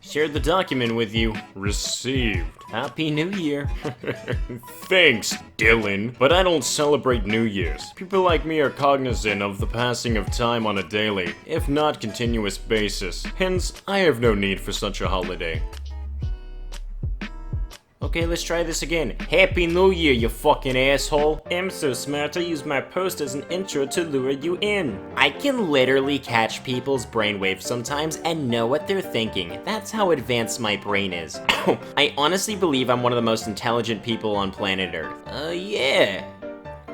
Shared the document with you. Received. Happy New Year. Thanks, Dylan. But I don't celebrate New Year's. People like me are cognizant of the passing of time on a daily, if not continuous basis. Hence, I have no need for such a holiday. Okay, let's try this again. Happy New Year, you fucking asshole. I'm so smart I use my post as an intro to lure you in. I can literally catch people's brainwaves sometimes and know what they're thinking. That's how advanced my brain is. I honestly believe I'm one of the most intelligent people on planet Earth. Yeah.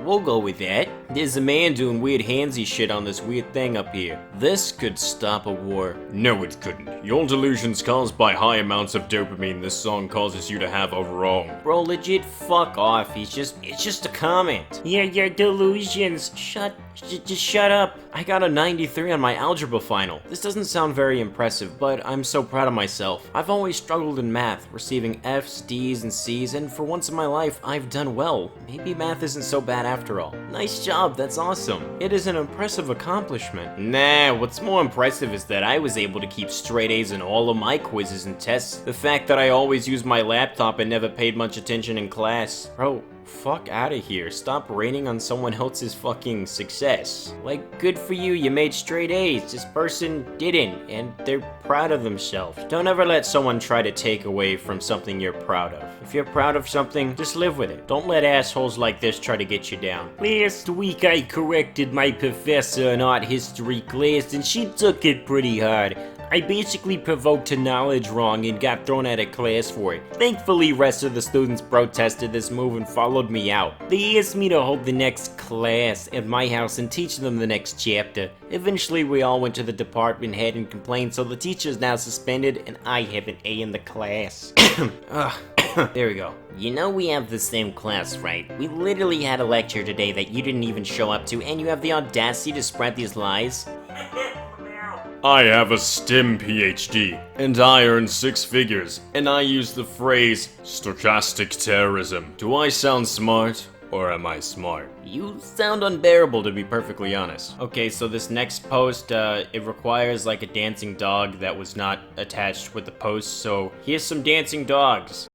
We'll go with that. There's a man doing weird handsy shit on this weird thing up here. This could stop a war. No, it couldn't. Your delusions caused by high amounts of dopamine this song causes you to have are wrong. Bro, legit fuck off. It's just a comment. Yeah, your delusions. Just shut up. I got a 93 on my algebra final. This doesn't sound very impressive, but I'm so proud of myself. I've always struggled in math, receiving F's, D's, and C's, and for once in my life, I've done well. Maybe math isn't so bad after all. Nice job, that's awesome. It is an impressive accomplishment. Nah, what's more impressive is that I was able to keep straight A's in all of my quizzes and tests. The fact that I always used my laptop and never paid much attention in class. Bro, fuck outta here. Stop raining on someone else's fucking success. Like, good for you, you made straight A's. This person didn't, and they're proud of themselves. Don't ever let someone try to take away from something you're proud of. If you're proud of something, just live with it. Don't let assholes like this try to get you down. Last week I corrected my professor in art history class, and she took it pretty hard. I basically provoked her knowledge wrong and got thrown out of class for it. Thankfully, rest of the students protested this move and followed me out. They asked me to hold the next class at my house and teach them the next chapter. Eventually, we all went to the department head and complained, so the teacher's now suspended and I have an A in the class. There we go. You know we have the same class, right? We literally had a lecture today that you didn't even show up to, and you have the audacity to spread these lies? I have a STEM PhD, and I earn 6 figures, and I use the phrase stochastic terrorism. Do I sound smart, or am I smart? You sound unbearable, to be perfectly honest. Okay, so this next post, it requires like a dancing dog that was not attached with the post, so here's some dancing dogs.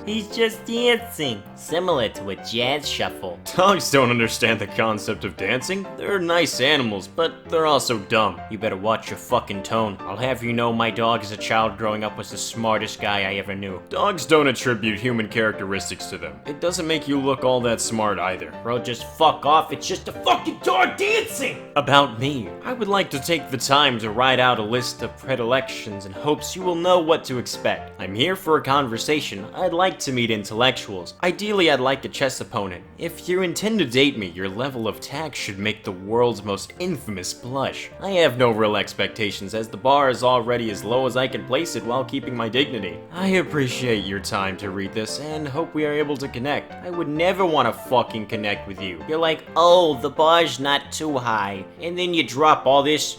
He's just dancing, similar to a jazz shuffle. Dogs don't understand the concept of dancing. They're nice animals, but they're also dumb. You better watch your fucking tone. I'll have you know my dog as a child growing up was the smartest guy I ever knew. Dogs don't attribute human characteristics to them. It doesn't make you look all that smart either. Bro, just fuck off. It's just a fucking dog dancing! About me, I would like to take the time to write out a list of predilections in hopes you will know what to expect. I'm here for a conversation. I'd like to meet intellectuals. Ideally, I'd like a chess opponent. If you intend to date me, your level of tact should make the world's most infamous blush. I have no real expectations, as the bar is already as low as I can place it while keeping my dignity. I appreciate your time to read this and hope we are able to connect. I would never want to fucking connect with you. You're like, oh, the bar's not too high, and then you drop all this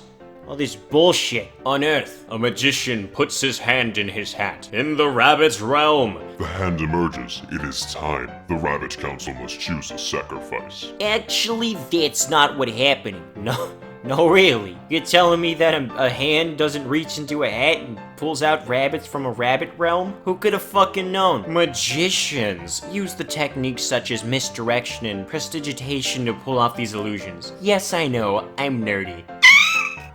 bullshit. On Earth, a magician puts his hand in his hat. In the rabbit's realm. The hand emerges. It is time. The Rabbit Council must choose a sacrifice. Actually, that's not what happened. No, really. You're telling me that a hand doesn't reach into a hat and pulls out rabbits from a rabbit realm? Who could have fucking known? Magicians use the techniques such as misdirection and prestidigitation to pull off these illusions. Yes, I know, I'm nerdy.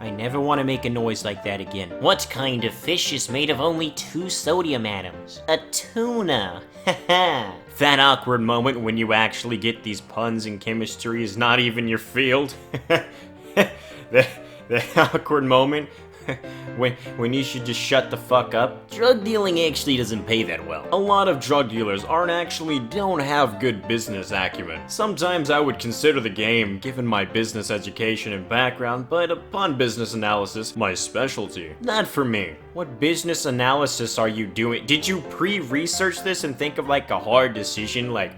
I never want to make a noise like that again. What kind of fish is made of only 2 sodium atoms? A tuna. Haha. That awkward moment when you actually get these puns in chemistry is not even your field. that awkward moment when you should just shut the fuck up. Drug dealing actually doesn't pay that well. A lot of drug dealers don't have good business acumen. Sometimes I would consider the game, given my business education and background, but upon business analysis, my specialty. Not for me. What business analysis are you doing? Did you pre-research this and think of like a hard decision like,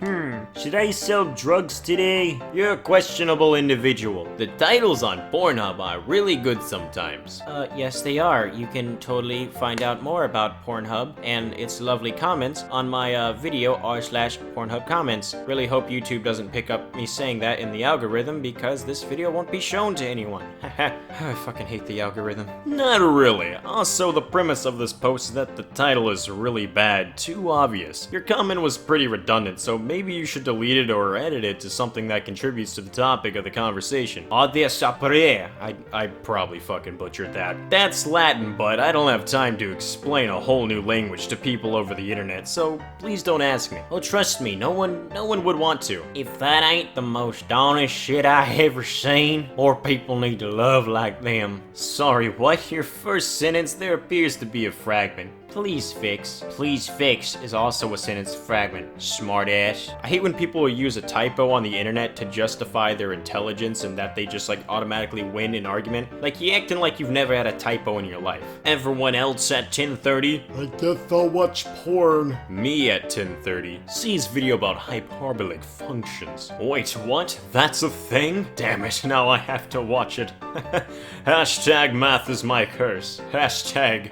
should I sell drugs today? You're a questionable individual. The titles on Pornhub are really good sometimes. Yes they are. You can totally find out more about Pornhub and its lovely comments on my video r/Pornhub comments. Really hope YouTube doesn't pick up me saying that in the algorithm, because this video won't be shown to anyone. I fucking hate the algorithm. Not really. Also, the premise of this post is that the title is really bad, too obvious. Your comment was pretty redundant, so maybe you should delete it or edit it to something that contributes to the topic of the conversation. I probably fucking butchered that. That's Latin, but I don't have time to explain a whole new language to people over the internet, so please don't ask me. Oh, trust me, no one would want to. If that ain't the most honest shit I ever seen, more people need to love like them. Sorry, what? Your first sentence, there appears to be a fragment. Please fix. Please fix is also a sentence fragment. Smart ass. I hate when people use a typo on the internet to justify their intelligence and that they just like automatically win an argument. Like, you acting like you've never had a typo in your life. Everyone else at 10:30? I guess I'll watch porn. Me at 10:30. Sees video about hyperbolic functions. Wait, what? That's a thing? Damn it, now I have to watch it. Hashtag math is my curse. Hashtag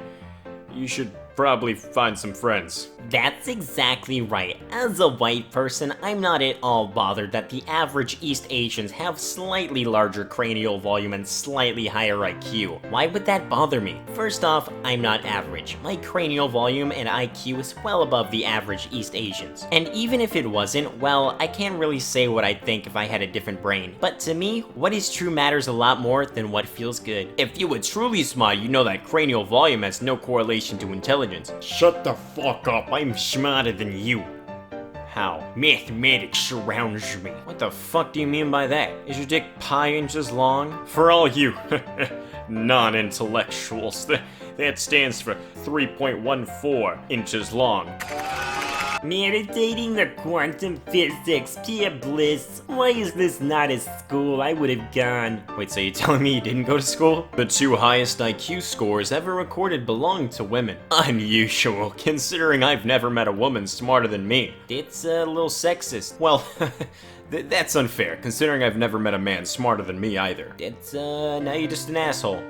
you should probably find some friends. That's exactly right. As a white person, I'm not at all bothered that the average East Asians have slightly larger cranial volume and slightly higher IQ. Why would that bother me? First off, I'm not average. My cranial volume and IQ is well above the average East Asians. And even if it wasn't, well, I can't really say what I'd think if I had a different brain. But to me, what is true matters a lot more than what feels good. If you were truly smart, you know that cranial volume has no correlation to intelligence. Shut the fuck up. I'm smarter than you. How? Mathematics surrounds me. What the fuck do you mean by that? Is your dick pi inches long? For all you non-intellectuals, that stands for 3.14 inches long. Meditating the quantum physics, pure bliss. Why is this not a school? I would have gone. Wait, so you're telling me you didn't go to school? The two highest IQ scores ever recorded belong to women. Unusual, considering I've never met a woman smarter than me. It's a little sexist. Well, that's unfair, considering I've never met a man smarter than me either. It's, now you're just an asshole.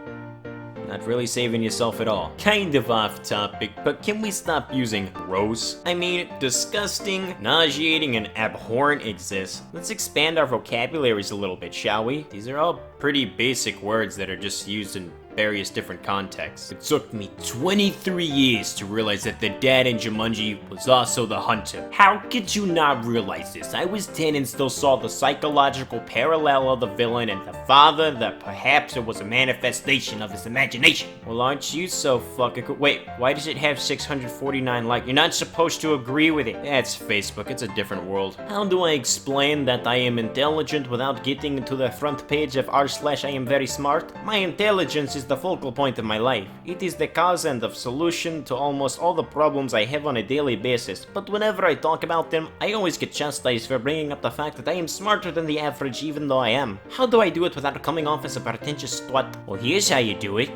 Not really saving yourself at all. Kind of off topic, but can we stop using gross? I mean, disgusting, nauseating, and abhorrent exists. Let's expand our vocabularies a little bit, shall we? These are all pretty basic words that are just used in various different contexts. It took me 23 years to realize that the dad in Jumanji was also the hunter. How could you not realize this? I was 10 and still saw the psychological parallel of the villain and the father, that perhaps it was a manifestation of his imagination. Well, aren't you so fucking cool? Wait, why does it have 649 likes? You're not supposed to agree with it. That's Facebook, it's a different world. How do I explain that I am intelligent without getting into the front page of r/iamverysmart? My intelligence is the focal point of my life. It is the cause and the solution to almost all the problems I have on a daily basis, but whenever I talk about them, I always get chastised for bringing up the fact that I am smarter than the average, even though I am. How do I do it without coming off as a pretentious twat? Well, here's how you do it.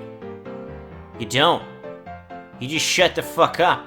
You don't. You just shut the fuck up.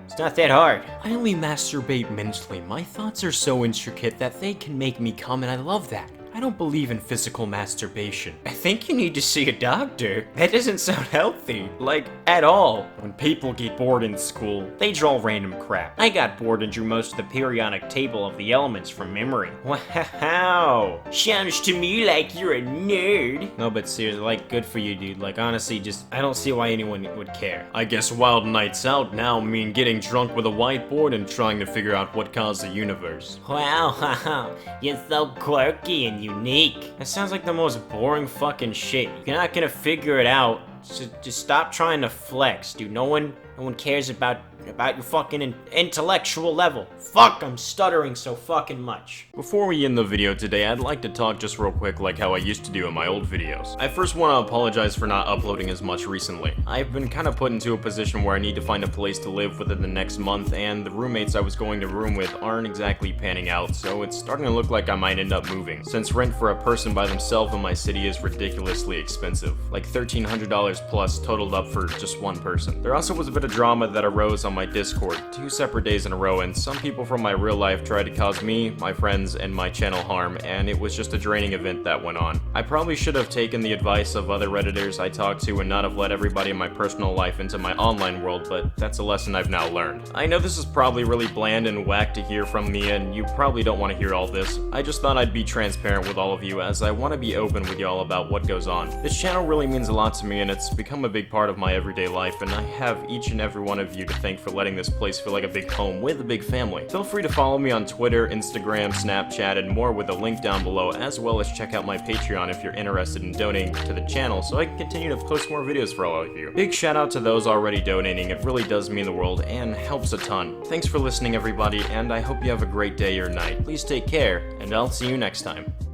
It's not that hard. I only masturbate mentally. My thoughts are so intricate that they can make me come, and I love that. I don't believe in physical masturbation. I think you need to see a doctor. That doesn't sound healthy, like, at all. When people get bored in school, they draw random crap. I got bored and drew most of the periodic table of the elements from memory. Wow. Sounds to me like you're a nerd. No, but seriously, like, good for you, dude. Like, honestly, just, I don't see why anyone would care. I guess wild nights out now mean getting drunk with a whiteboard and trying to figure out what caused the universe. Wow, you're so quirky and unique. That sounds like the most boring fucking shit. You're not gonna figure it out. So just stop trying to flex, dude. No one cares about your fucking intellectual level. Fuck, I'm stuttering so fucking much. Before we end the video today, I'd like to talk just real quick like how I used to do in my old videos. I first want to apologize for not uploading as much recently. I've been kind of put into a position where I need to find a place to live within the next month, and the roommates I was going to room with aren't exactly panning out, so it's starting to look like I might end up moving, since rent for a person by themselves in my city is ridiculously expensive, like $1,300 plus totaled up for just one person. There also was a bit of drama that arose on on my Discord 2 separate days in a row, and some people from my real life tried to cause me, my friends, and my channel harm, and it was just a draining event that went on. I probably should have taken the advice of other redditors I talked to and not have let everybody in my personal life into my online world, but that's a lesson I've now learned. I know this is probably really bland and whack to hear from me, and you probably don't want to hear all this. I just thought I'd be transparent with all of you, as I want to be open with y'all about what goes on. This channel really means a lot to me, and it's become a big part of my everyday life, and I have each and every one of you to thank for letting this place feel like a big home with a big family. Feel free to follow me on Twitter, Instagram, Snapchat, and more with a link down below, as well as check out my Patreon if you're interested in donating to the channel so I can continue to post more videos for all of you. Big shout out to those already donating, it really does mean the world and helps a ton. Thanks for listening everybody, and I hope you have a great day or night. Please take care, and I'll see you next time.